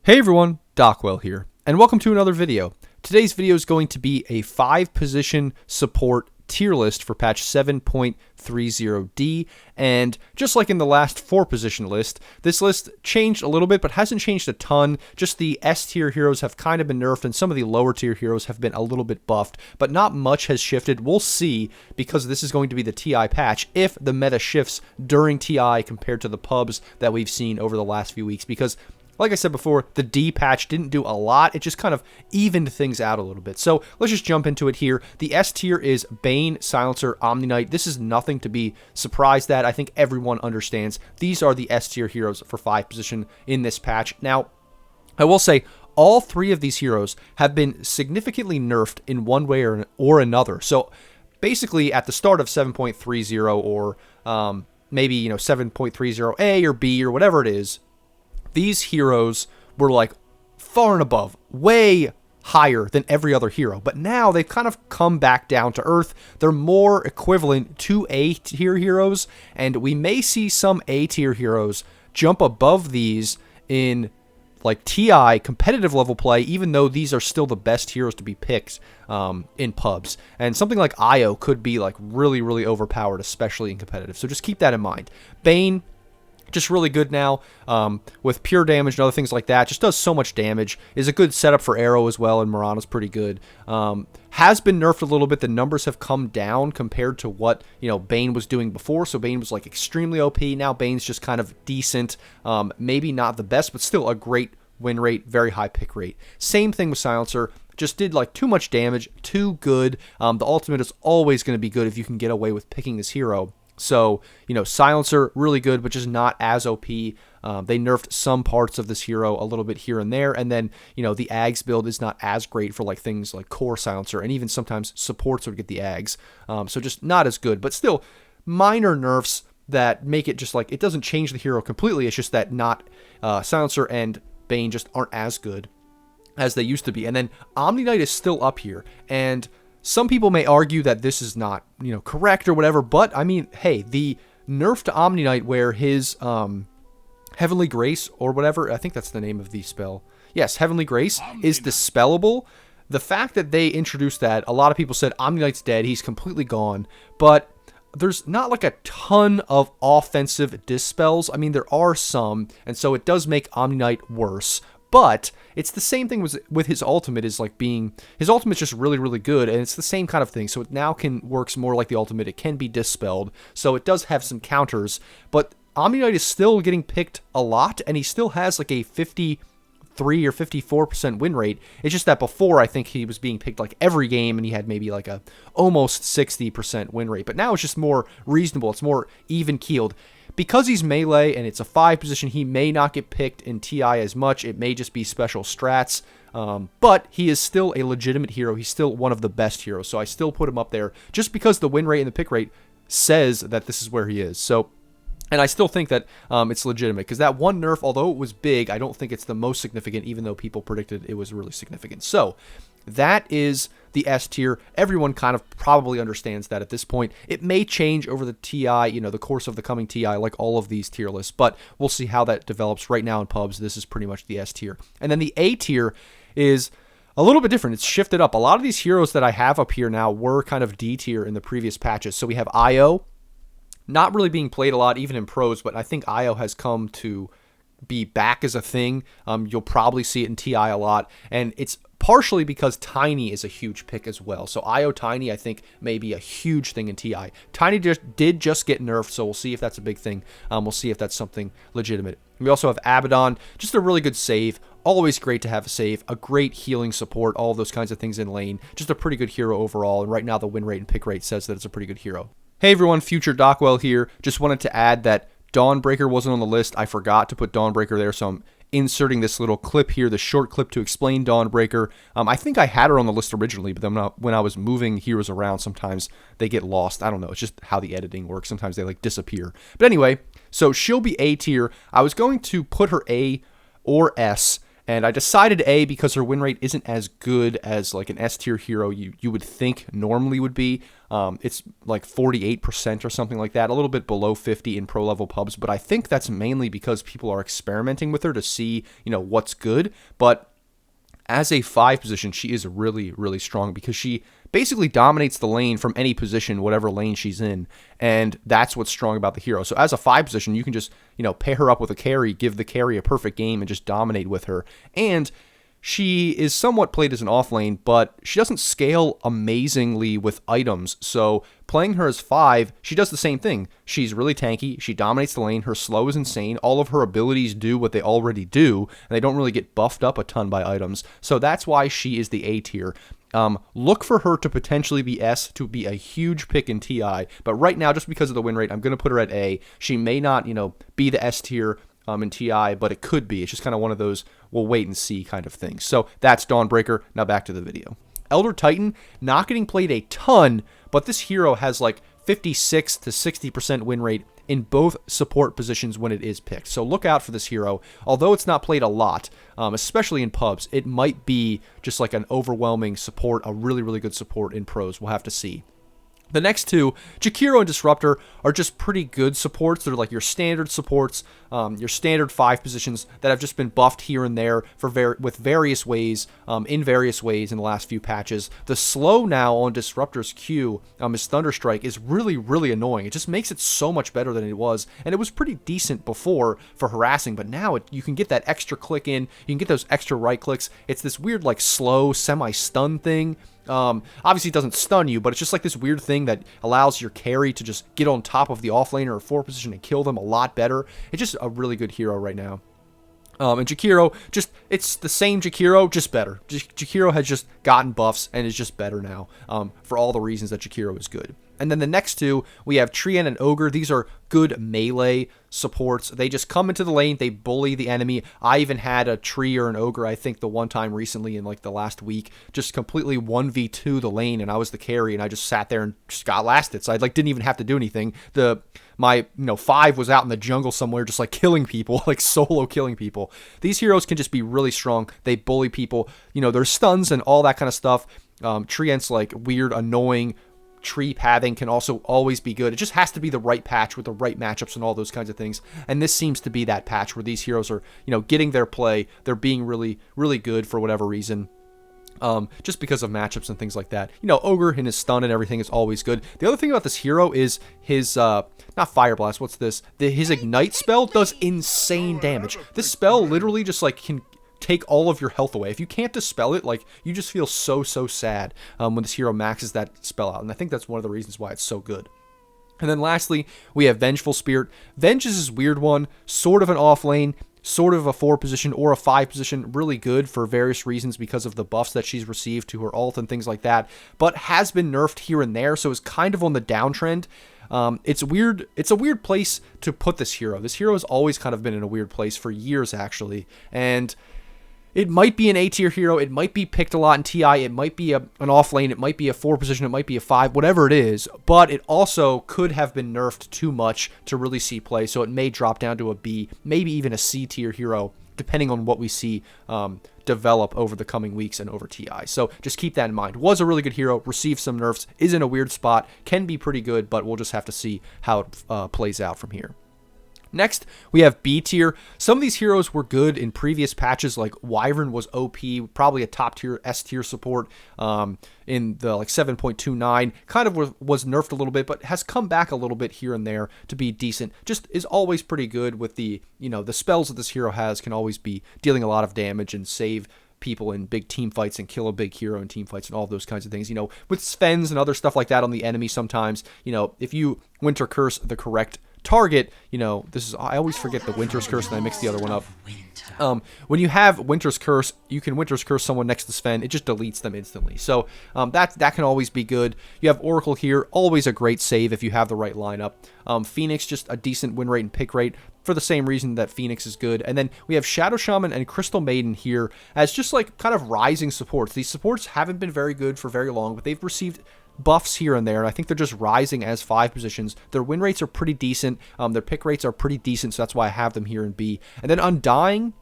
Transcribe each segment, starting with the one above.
Hey everyone, Dockwell here, and welcome to another video. Today's video is going to be a 5-position support tier list for patch 7.30D, and just like in the last 4-position list, this list changed a little bit, but hasn't changed a ton. Just the S tier heroes have kind of been nerfed, and some of the lower tier heroes have been a little bit buffed, but not much has shifted. We'll see, because this is going to be the TI patch, if the meta shifts during TI compared to the pubs that we've seen over the last few weeks, because like I said before, the D patch didn't do a lot. It just kind of evened things out a little bit. So let's just jump into it here. The S tier is Bane, Silencer, Omni Knight. This is nothing to be surprised at. I think everyone understands these are the S tier heroes for 5 position in this patch. Now, I will say all 3 of these heroes have been significantly nerfed in one way or another. So basically at the start of 7.30 or maybe 7.30A or B or whatever it is, these heroes were like far and above, way higher than every other hero. But now they've kind of come back down to earth. They're more equivalent to A tier heroes, and we may see some A tier heroes jump above these in like TI competitive level play, even though these are still the best heroes to be picked in pubs. And something like Io could be like really, really overpowered, especially in competitive. So just keep that in mind. Bane, just really good now with pure damage and other things like that. Just does so much damage. Is a good setup for Arrow as well, and Morana's pretty good. Has been nerfed a little bit. The numbers have come down compared to what Bane was doing before. So Bane was like extremely OP. Now Bane's just kind of decent. Maybe not the best, but still a great win rate, very high pick rate. Same thing with Silencer. Just did like too much damage, too good. The ultimate is always going to be good if you can get away with picking this hero. So, Silencer, really good, but just not as OP. They nerfed some parts of this hero a little bit here and there. And then, the Ags build is not as great for like things like core Silencer. And even sometimes supports would get the Ags. So just not as good, but still minor nerfs that make it just like, it doesn't change the hero completely. It's just that not Silencer and Bane just aren't as good as they used to be. And then Omni Knight is still up here. And some people may argue that this is not, correct or whatever, but I mean, hey, the nerf to Omni Knight where his Heavenly Grace or whatever, I think that's the name of the spell. Yes, Heavenly Grace is dispellable. The fact that they introduced that, a lot of people said Omni Knight's dead, he's completely gone, but there's not like a ton of offensive dispels. I mean, there are some, and so it does make Omni Knight worse. But it's the same thing with his ultimate, is like his ultimate's just really, really good, and it's the same kind of thing. So it now works more like the ultimate. It can be dispelled, so it does have some counters. But Omni Knight is still getting picked a lot, and he still has like a 53 or 54% win rate. It's just that before, I think he was being picked like every game, and he had maybe like a almost 60% win rate. But now it's just more reasonable. It's more even-keeled. Because he's melee and it's a 5 position, he may not get picked in TI as much. It may just be special strats. But he is still a legitimate hero. He's still one of the best heroes. So I still put him up there just because the win rate and the pick rate says that this is where he is. So, and I still think that it's legitimate, because that one nerf, although it was big, I don't think it's the most significant, even though people predicted it was really significant. So that is the S tier. Everyone kind of probably understands that at this point. It may change over the TI, the course of the coming TI, like all of these tier lists, but we'll see how that develops. Right now in pubs, this is pretty much the S tier. And then the A tier is a little bit different. It's shifted up. A lot of these heroes that I have up here now were kind of D tier in the previous patches. So we have Io, not really being played a lot, even in pros, but I think Io has come to be back as a thing. You'll probably see it in TI a lot, and it's partially because Tiny is a huge pick as well. So Io Tiny, I think, may be a huge thing in TI. Tiny did just get nerfed, so we'll see if that's a big thing. We'll see if that's something legitimate. We also have Abaddon, just a really good save. Always great to have a save, a great healing support, all of those kinds of things in lane. Just a pretty good hero overall, and right now the win rate and pick rate says that it's a pretty good hero. Hey everyone, Future Dockwell here. Just wanted to add that Dawnbreaker wasn't on the list. I forgot to put Dawnbreaker there, so I'm inserting this little clip here, the short clip to explain Dawnbreaker. I think I had her on the list originally, but then when I was moving heroes around, sometimes they get lost. I don't know. It's just how the editing works. Sometimes they like disappear. But anyway, so she'll be A tier. I was going to put her A or S, And I decided A because her win rate isn't as good as like an S tier hero you would think normally would be. It's like 48% or something like that, a little bit below 50 in pro level pubs. But I think that's mainly because people are experimenting with her to see, what's good. But as a 5 position, she is really, really strong because she basically dominates the lane from any position, whatever lane she's in, and that's what's strong about the hero. So as a 5 position, you can just, pair her up with a carry, give the carry a perfect game, and just dominate with her. And she is somewhat played as an off lane, but she doesn't scale amazingly with items. So playing her as 5, she does the same thing. She's really tanky. She dominates the lane. Her slow is insane. All of her abilities do what they already do, and they don't really get buffed up a ton by items. So that's why she is the A tier. Look for her to potentially be S, to be a huge pick in TI. But right now, just because of the win rate, I'm going to put her at A. She may not, be the S tier in TI, but it could be. It's just kind of one of those we'll wait and see kind of things. So that's Dawnbreaker. Now back to the video. Elder Titan, not getting played a ton, but this hero has like 56 to 60% win rate in both support positions when it is picked. So look out for this hero. Although it's not played a lot, especially in pubs, it might be just like an overwhelming support, a really, really good support in pros. We'll have to see. The next two, Jakiro and Disruptor, are just pretty good supports. They're like your standard supports, your standard 5 positions that have just been buffed here and there with various ways, in various ways in the last few patches. The slow now on Disruptor's Q, his Thunderstrike, is really, really annoying. It just makes it so much better than it was, and it was pretty decent before for harassing, but now you can get that extra click in, you can get those extra right clicks. It's this weird like slow semi-stun thing. Obviously it doesn't stun you, but it's just like this weird thing that allows your carry to just get on top of the offlaner or 4 position and kill them a lot better. It's just a really good hero right now. And Jakiro, it's the same Jakiro, just better. Jakiro has just gotten buffs and is just better now, for all the reasons that Jakiro is good. And then the next two, we have Trien and Ogre. These are good melee supports. They just come into the lane, they bully the enemy. I even had a Tree or an Ogre, I think the one time recently in like the last week, just completely 1v2 the lane, and I was the carry, and I just sat there and just got lasted. So I like didn't even have to do anything. My 5 was out in the jungle somewhere just like killing people, like solo killing people. These heroes can just be really strong. They bully people. There's stuns and all that kind of stuff. Trient's like weird, annoying tree pathing can also always be good. It just has to be the right patch with the right matchups and all those kinds of things. And this seems to be that patch where these heroes are, getting their play. They're being really, really good for whatever reason. Just because of matchups and things like that. Ogre and his stun and everything is always good. The other thing about this hero is his, not Fire Blast, what's this? His Ignite spell does insane damage. This spell literally just like can take all of your health away. If you can't dispel it, like, you just feel so sad when this hero maxes that spell out. And I think that's one of the reasons why it's so good. And then lastly, we have Vengeful Spirit. Venge is this weird one, sort of an off lane, sort of a 4 position or a 5 position, really good for various reasons because of the buffs that she's received to her ult and things like that, but has been nerfed here and there, so is kind of on the downtrend. It's weird. It's a weird place to put this hero. This hero has always kind of been in a weird place for years, actually, and it might be an A tier hero. It might be picked a lot in TI. It might be an off lane. It might be a 4 position. It might be a 5, whatever it is. But it also could have been nerfed too much to really see play. So it may drop down to a B, maybe even a C tier hero, depending on what we see develop over the coming weeks and over TI. So just keep that in mind. Was a really good hero, received some nerfs, is in a weird spot, can be pretty good, but we'll just have to see how it plays out from here. Next, we have B tier. Some of these heroes were good in previous patches, like Wyvern was OP, probably a top tier S tier support in the like 7.29. Kind of was nerfed a little bit, but has come back a little bit here and there to be decent. Just is always pretty good with the spells that this hero has can always be dealing a lot of damage and save people in big team fights and kill a big hero in team fights and all those kinds of things. With Svens and other stuff like that on the enemy sometimes, if you Winter Curse the correct target, I always forget the Winter's Curse and I mix the other one up. When you have Winter's Curse, you can Winter's Curse someone next to Sven. It just deletes them instantly. So that can always be good. You have Oracle here, always a great save if you have the right lineup. Phoenix, just a decent win rate and pick rate for the same reason that Phoenix is good. And then we have Shadow Shaman and Crystal Maiden here as just like kind of rising supports. These supports haven't been very good for very long, but they've received buffs here and there, and I think they're just rising as 5 positions. Their win rates are pretty decent. Their pick rates are pretty decent, so that's why I have them here in B. And then Undying,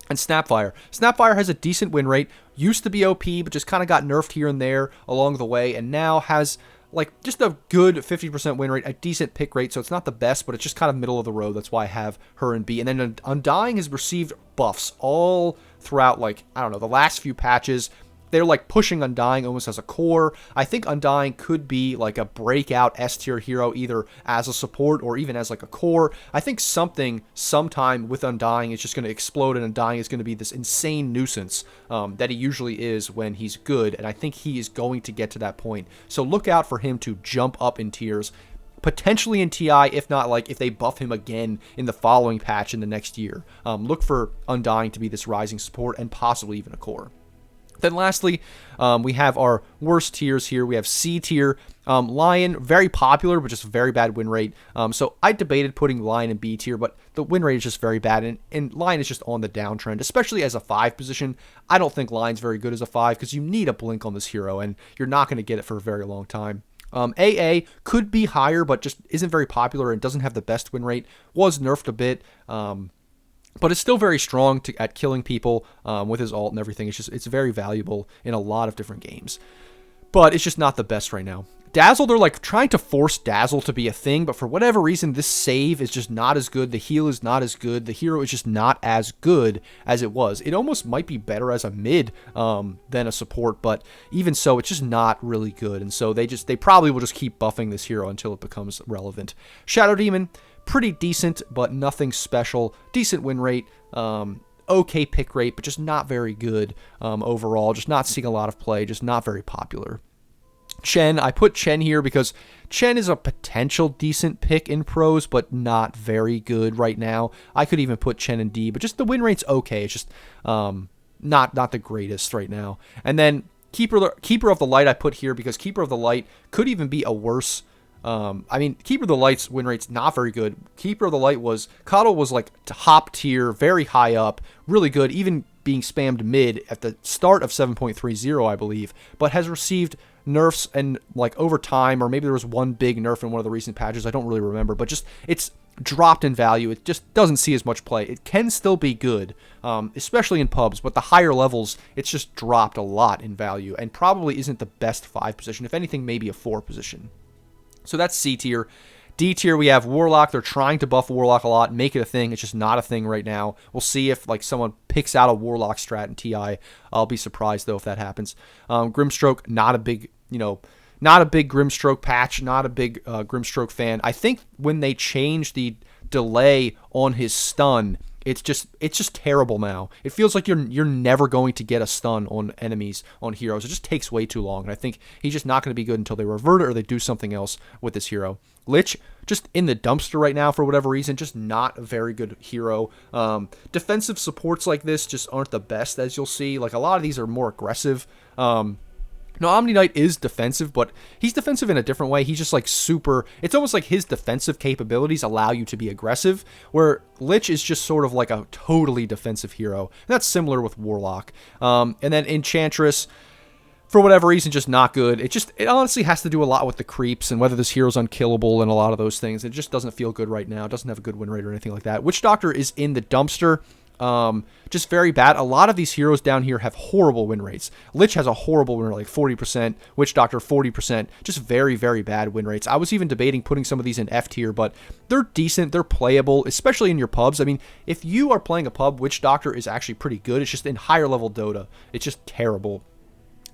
And Snapfire. Snapfire has a decent win rate. Used to be OP, but just kind of got nerfed here and there along the way, and now has like just a good 50% win rate, a decent pick rate, so it's not the best, but it's just kind of middle of the road. That's why I have her in B. And then Undying has received buffs all throughout, like, I don't know, the last few patches. They're like pushing Undying almost as a core. I think Undying could be like a breakout S tier hero, either as a support or even as like a core. I think sometime with Undying is just going to explode, and Undying is going to be this insane nuisance that he usually is when he's good, and I think he is going to get to that point. So look out for him to jump up in tiers, potentially in TI, if not like if they buff him again in the following patch in the next year. Look for Undying to be this rising support and possibly even a core. Then lastly, we have our worst tiers here. We have C tier. Lion, very popular, but just very bad win rate. So I debated putting Lion in B tier, but the win rate is just very bad, and Lion is just on the downtrend, especially as a 5 position. I don't think Lion's very good as a 5 because you need a blink on this hero, and you're not going to get it for a very long time. AA could be higher, but just isn't very popular and doesn't have the best win rate. Was nerfed a bit. But it's still very strong at killing people with his ult and everything. It's very valuable in a lot of different games. But it's just not the best right now. Dazzle, they're like trying to force Dazzle to be a thing, but for whatever reason, this save is just not as good. The heal is not as good. The hero is just not as good as it was. It almost might be better as a mid than a support, but even so, it's just not really good. And so they probably will just keep buffing this hero until it becomes relevant. Shadow Demon, pretty decent, but nothing special. Decent win rate, okay pick rate, but just not very good overall. Just not seeing a lot of play, just not very popular. Chen, I put Chen here because Chen is a potential decent pick in pros, but not very good right now. I could even put Chen in D, but just the win rate's okay. It's just not the greatest right now. And then Keeper of the Light I put here because Keeper of the Light could even be a worse. Keeper of the Light's win rate's not very good. Keeper of the Light Coddle was like top tier, very high up, really good, even being spammed mid at the start of 7.30, I believe, but has received nerfs and like over time, or maybe there was one big nerf in one of the recent patches, I don't really remember, but just it's dropped in value. It just doesn't see as much play. It can still be good, especially in pubs, but the higher levels, it's just dropped a lot in value and probably isn't the best 5 position. If anything, maybe a 4 position. So that's C tier. D tier, we have Warlock. They're trying to buff Warlock a lot, make it a thing. It's just not a thing right now. We'll see if like someone picks out a Warlock strat in TI. I'll be surprised though if that happens. Grimstroke, not a big Grimstroke patch, not a big Grimstroke fan. I think when they change the delay on his stun, it's just terrible now. It feels like you're never going to get a stun on enemies, on heroes. It just takes way too long, and I think he's just not going to be good until they revert it or they do something else with this hero. Lich, just in the dumpster right now for whatever reason, just not a very good hero. Defensive supports like this just aren't the best, as you'll see. Like a lot of these are more aggressive. No, Omni Knight is defensive, but he's defensive in a different way. He's just like super... It's almost like his defensive capabilities allow you to be aggressive, where Lich is just sort of like a totally defensive hero. And that's similar with Warlock. And then Enchantress, for whatever reason, just not good. It honestly has to do a lot with the creeps and whether this hero's unkillable and a lot of those things. It just doesn't feel good right now. It doesn't have a good win rate or anything like that. Witch Doctor is in the dumpster. Just very bad. A lot of these heroes down here have horrible win rates. Lich has a horrible win rate, like 40%. Witch Doctor, 40%. Just very, very bad win rates. I was even debating putting some of these in F tier, but they're decent. They're playable, especially in your pubs. I mean, if you are playing a pub, Witch Doctor is actually pretty good. It's just in higher level Dota, it's just terrible.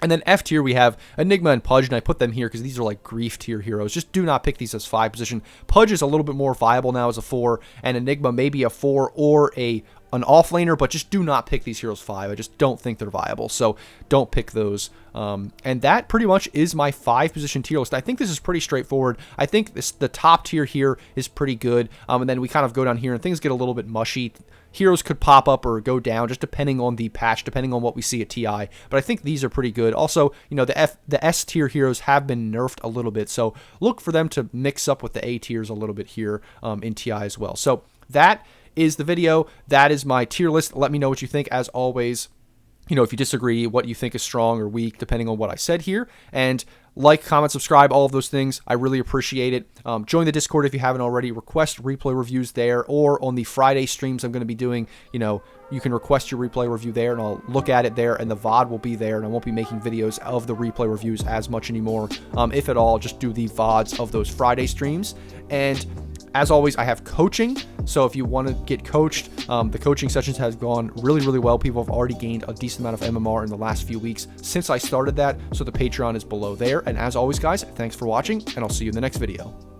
And then F tier, we have Enigma and Pudge, and I put them here because these are like grief tier heroes. Just do not pick these as 5 position. Pudge is a little bit more viable now as a 4, and Enigma maybe a 4 or an offlaner, but just do not pick these heroes 5. I just don't think they're viable, so don't pick those. And that pretty much is my 5 position tier list. I think this is pretty straightforward. I think the top tier here is pretty good, and then we kind of go down here and things get a little bit mushy. Heroes could pop up or go down just depending on the patch, depending on what we see at TI. But I think these are pretty good. Also, you know, the S tier heroes have been nerfed a little bit, so look for them to mix up with the A tiers a little bit here in TI as well. So that is the video. That is my tier list. Let me know what you think. As always, if you disagree, what you think is strong or weak, depending on what I said here. And like, comment, subscribe, all of those things. I really appreciate it. Join the Discord if you haven't already. Request replay reviews there, or on the Friday streams I'm going to be doing, you can request your replay review there, and I'll look at it there, and the VOD will be there, and I won't be making videos of the replay reviews as much anymore. If at all, just do the VODs of those Friday streams. And as always, I have coaching, so if you want to get coached, the coaching sessions have gone really, really well. People have already gained a decent amount of MMR in the last few weeks since I started that, so the Patreon is below there. And as always, guys, thanks for watching, and I'll see you in the next video.